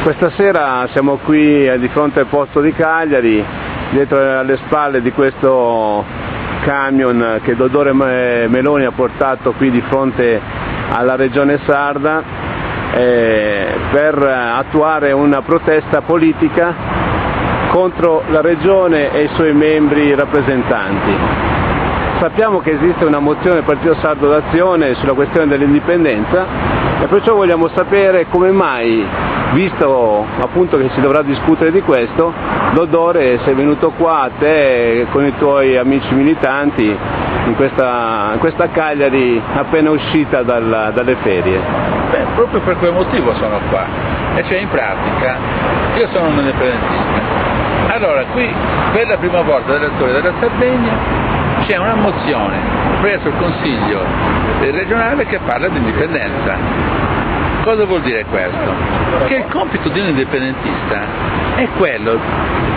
Questa sera siamo qui di fronte al porto di Cagliari, dietro alle spalle di questo camion che Dodore Meloni ha portato qui di fronte alla regione sarda per attuare una protesta politica contro la regione e i suoi membri rappresentanti. Sappiamo che esiste una mozione del Partito Sardo d'Azione sulla questione dell'indipendenza e perciò vogliamo sapere come mai, visto appunto che si dovrà discutere di questo, Dodore sei venuto qua a te con i tuoi amici militanti in questa Cagliari appena uscita dalle ferie. Beh, proprio per quel motivo sono qua, e cioè in pratica io sono un indipendentista. Allora qui per la prima volta della storia della Sardegna c'è una mozione presso il Consiglio regionale che parla di indipendenza. Cosa vuol dire questo? Che il compito di un indipendentista è quello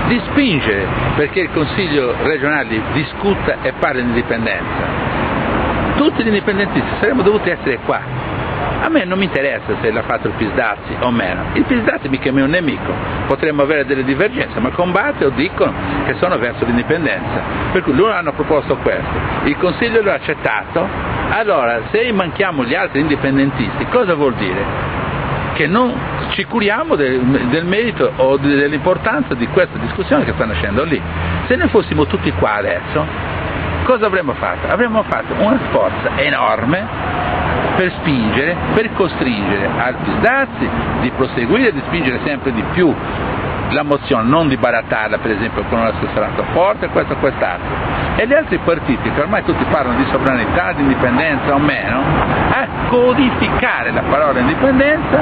di spingere perché il Consiglio regionale discuta e parli di indipendenza. Tutti gli indipendentisti saremmo dovuti essere qua. A me non mi interessa se l'ha fatto il Pisdazzi o meno. Il Pisdazzi mica è un nemico, potremmo avere delle divergenze, ma combatte o dicono che sono verso l'indipendenza. Per cui loro hanno proposto questo, il Consiglio lo ha accettato. Allora, se manchiamo gli altri indipendentisti, cosa vuol dire? Che non ci curiamo del merito o dell'importanza di questa discussione che sta nascendo lì. Se noi fossimo tutti qua adesso, cosa avremmo fatto? Avremmo fatto una forza enorme per spingere, per costringere al Pisdazzi di proseguire, di spingere sempre di più la mozione, non di barattarla per esempio con un assessorato forte, questo o quest'altro, e gli altri partiti che ormai tutti parlano di sovranità, di indipendenza o meno, a codificare la parola indipendenza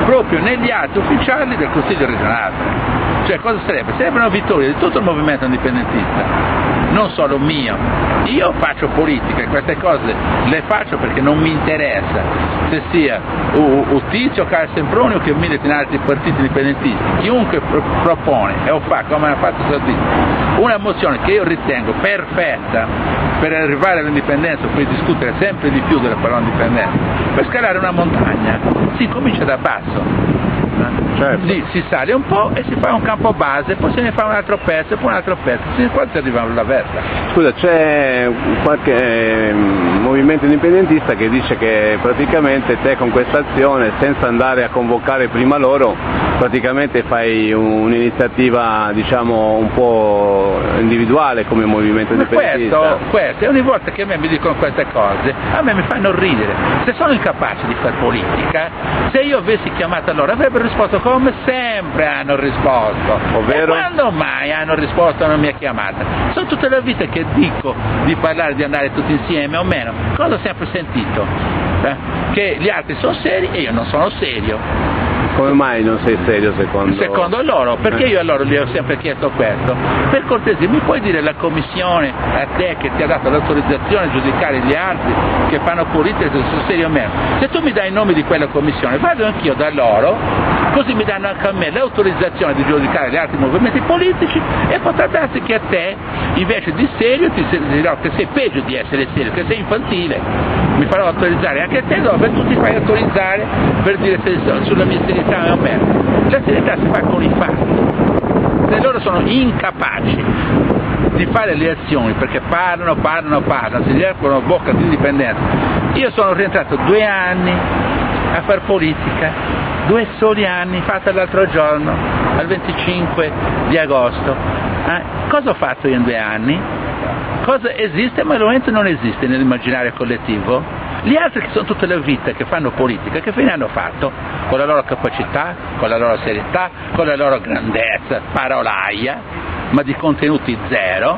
proprio negli atti ufficiali del Consiglio regionale. Cioè cosa sarebbe? Sarebbe una vittoria di tutto il movimento indipendentista, non solo mio. Io faccio politica e queste cose le faccio perché non mi interessa se sia Tizio, Carlo Semproni o che milita in altri partiti indipendentisti. Chiunque propone e fa come ha fatto Salvini una mozione che io ritengo perfetta per arrivare all'indipendenza, per discutere sempre di più della parola indipendenza, per scalare una montagna si comincia da basso. Certo. Lì si sale un po' e si fa un campo base, poi se ne fa un altro pezzo e poi un altro pezzo, fino a quando si arriva alla verta. Scusa, c'è qualche movimento indipendentista che dice che praticamente te con questa azione, senza andare a convocare prima loro, praticamente fai un'iniziativa diciamo un po' individuale come movimento indipendentista. Questo, e ogni volta che a me mi dicono queste cose, a me mi fanno ridere. Se sono incapace di fare politica, se io avessi chiamato loro avrebbero risposto come sempre hanno risposto. Ovvero? E quando mai hanno risposto a una mia chiamata? Sono tutta la vita che dico di parlare di andare tutti insieme o meno. Cosa ho sempre sentito? Che gli altri sono seri e io non sono serio. Come mai non sei serio secondo? Secondo loro, perché io a loro gli ho sempre chiesto questo. Per cortesia, mi puoi dire la commissione a te che ti ha dato l'autorizzazione a giudicare gli altri che fanno politica se sono seri o meno? Se tu mi dai i nomi di quella commissione, vado anch'io da loro, così mi danno anche a me l'autorizzazione di giudicare gli altri movimenti politici e potrà darsi che a te, invece di serio, ti dirò che sei peggio di essere serio, che sei infantile. Mi farò autorizzare anche a te, dove tu ti fai autorizzare per dire se sulla mia serietà o meno. La serietà si fa con i fatti. Se loro sono incapaci di fare le azioni perché parlano, si riempiono bocca di indipendenza. Io sono rientrato 2 anni a far politica, 2 soli anni, fatta l'altro giorno, al 25 di agosto. Cosa ho fatto io in 2 anni? Cosa esiste ma al momento non esiste nell'immaginario collettivo? Gli altri che sono tutta la vita che fanno politica, che fine hanno fatto? Con la loro capacità, con la loro serietà, con la loro grandezza, parolaia, ma di contenuti zero.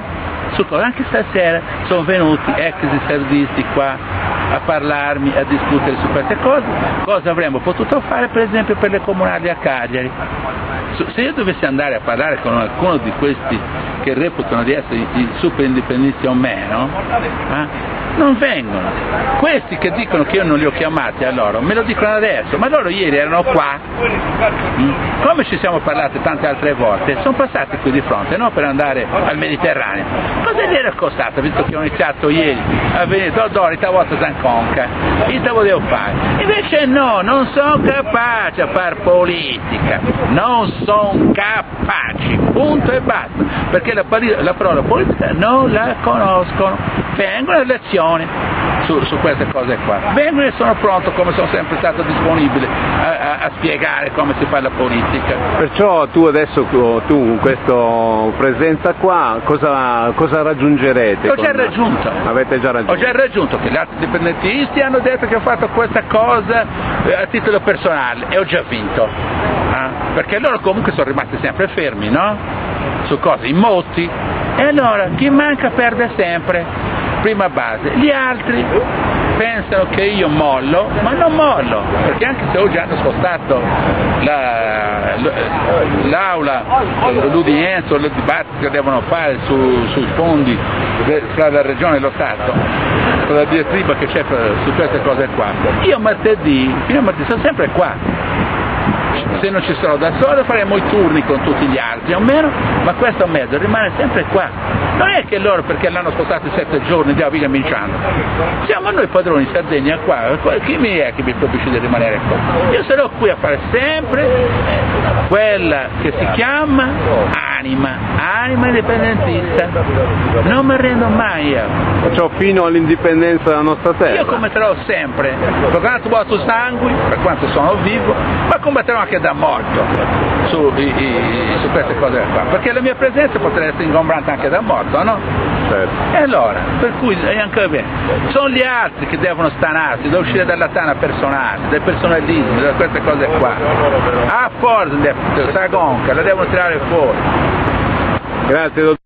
Anche stasera sono venuti ex sardisti qua a parlarmi, a discutere su queste cose. Cosa avremmo potuto fare per esempio per le comunali a Cagliari? Se io dovessi andare a parlare con qualcuno di questi che reputano di essere i super indipendenzisti o meno, non vengono. Questi che dicono che io non li ho chiamati a loro, me lo dicono adesso, ma loro ieri erano qua, come ci siamo parlati tante altre volte, sono passati qui di fronte, no, per andare al Mediterraneo. Cosa gli era costato, visto che ho iniziato ieri a venire, Dodori, Tavotta Zanconca, il Tavo devo fare. Invece no, non sono capaci a fare politica, non sono capaci, punto e basta, perché la parola politica non la conoscono, vengono le elezioni su queste cose qua, vengono e sono pronto, come sono sempre stato disponibile a spiegare come si fa la politica. Perciò tu adesso, con questa presenza qua, cosa raggiungerete? L'ho già raggiunto. Avete già raggiunto? Ho già raggiunto che gli altri indipendentisti hanno detto che ho fatto questa cosa a titolo personale e ho già vinto, perché loro comunque sono rimasti sempre fermi, no? Su cose immoti, e allora chi manca perde sempre. Prima base, gli altri pensano che io mollo, ma non mollo, perché anche se oggi hanno spostato l'aula, l'udienza, il dibattito che devono fare sui fondi fra la regione e lo Stato, fra la diatriba che c'è su queste cose qua, io martedì, fino a martedì, sono sempre qua. Se non ci sarò da solo faremo i turni con tutti gli altri o meno, ma questo mezzo rimane sempre qua. Non è che loro, perché l'hanno spostato 7 giorni, già via cominciando. Siamo noi padroni in Sardegna qua, chi mi è che mi proibisce di rimanere qua? Io sarò qui a fare sempre quella che si chiama anima indipendentista. Non mi arrendo mai io. Perciò fino all'indipendenza della nostra terra. Io combatterò sempre, per quanto vuoto sangue, per quanto sono vivo, ma combatterò anche da morto su queste cose qua, perché la mia presenza potrebbe essere ingombrante anche da morto, no? Certo. E allora, per cui anche bene, sono gli altri che devono stanarsi, da uscire dalla tana personale, del personalismo, da queste cose qua. A forza, Sagonca, la devono tirare fuori. Grazie, dottor.